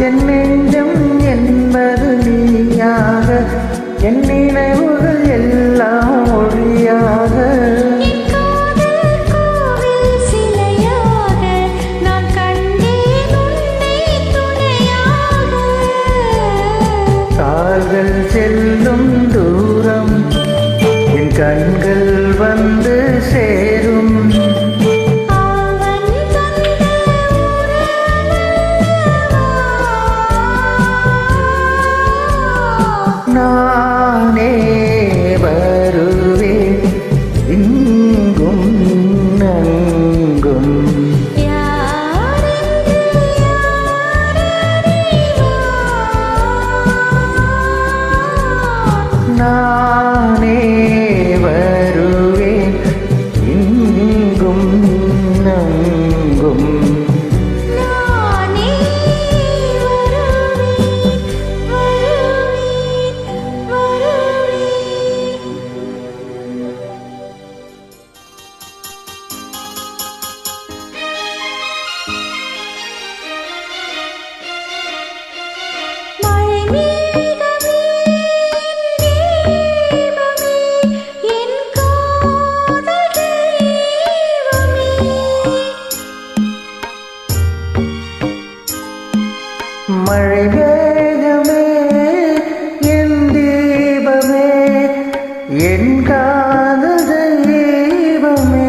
என் நெஞ்சம் என்பது நீயாக, என் நினைவுகள் எல்லாம் ஒளியாக. கால்கள் செல்லும் தூரம் என் கண்கள் வந்து சேரும். நானே வருவேன் இங்கும் அங்கும். நானே வருவேன் இங்கும் அங்கும். மழை வேகமே என் தீபமே, என் காதல் தெய்வமே.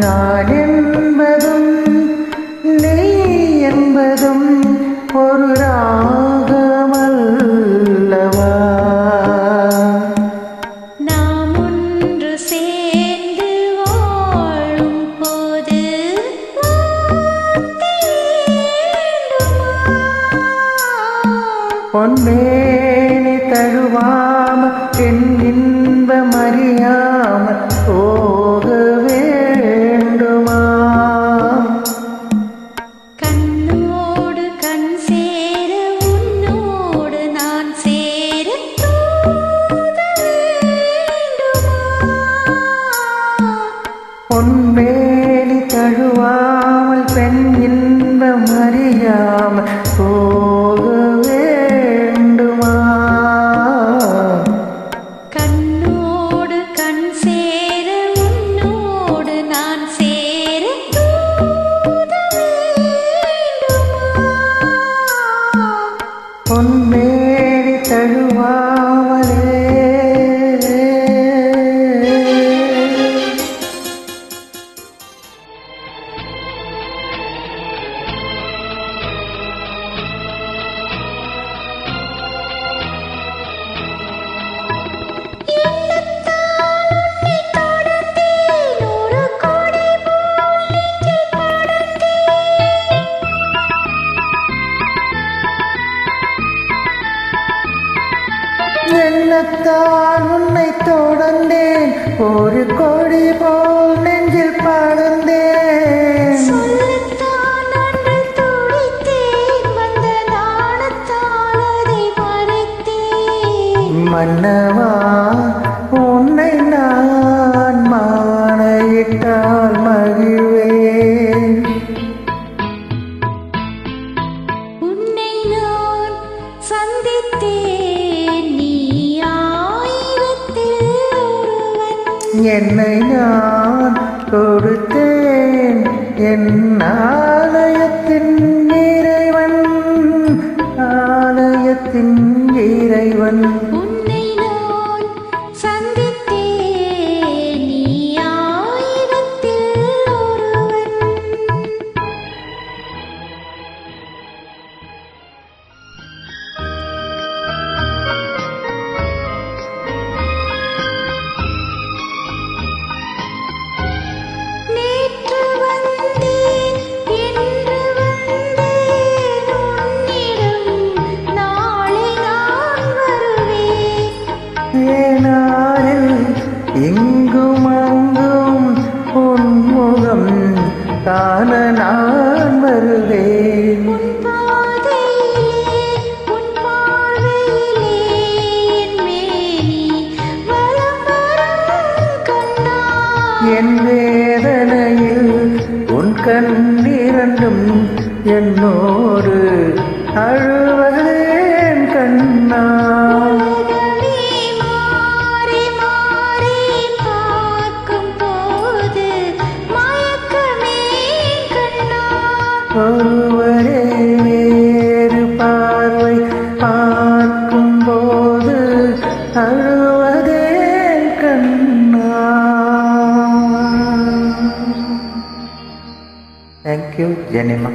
நான் என்பதும் நீ என்பதும் ஒரு ராகமல்லவா. நாம் ஒன்று சேர்ந்து வாழும் போது பொன்னேனி தழுவாம என் இன்பம் அறியாம போக வேண்டுமா. கண்ணோடு கண் சேர உன்னோடு நான் சேர பொன்மேனி தழுவாமல் பெண் இன்பம் அறியாமல் போக வேண்டுமா. கண்ணோடு கண் சேர உன்னோடு நான் சேர பொன்மேனி தழுவாமலே. எண்ணத்தால் உன்னை தொடர்ந்தேன், ஒரு கொடி போல் நெஞ்சில் படர்ந்தேன். சொல்லத்தான் அன்று துடித்தேன், வந்த நாணத்தால் அதை மறைத்தேன். மன்னவா உன்னை நான் மாலையிட்டால் மகிழ்வேன். உன்னை நான் சந்தித்தேன், நீ ஆயிரத்தில் ஒருவன். என்னை நான் கொடுத்தேன் என் ஆலயத்தின் இறைவன், ஆலயத்தின் இறைவன். உன்னை நான் சந்தித்தேன், நீ ஆயிரத்தில் ஒருவன். நேற்று வந்தேன், இன்று வந்தேன் உன்னிடம், நாளை நான் வருவேன். ஏனாரில் இங்கும் அங்கும் உன்முகம் காண நான் வருவேன். உன் பாதையிலே, உன் பார்வையிலே என்னோடு அழுவதேன் கண்ணா? உலகமே மாறி மாறி பார்க்கும் போது மயக்கமே கண்ணா. ஒருவரே வேறு பார்வை பார்க்கும் போது அழுவதேன் கண்ணா? Thank you, Janima.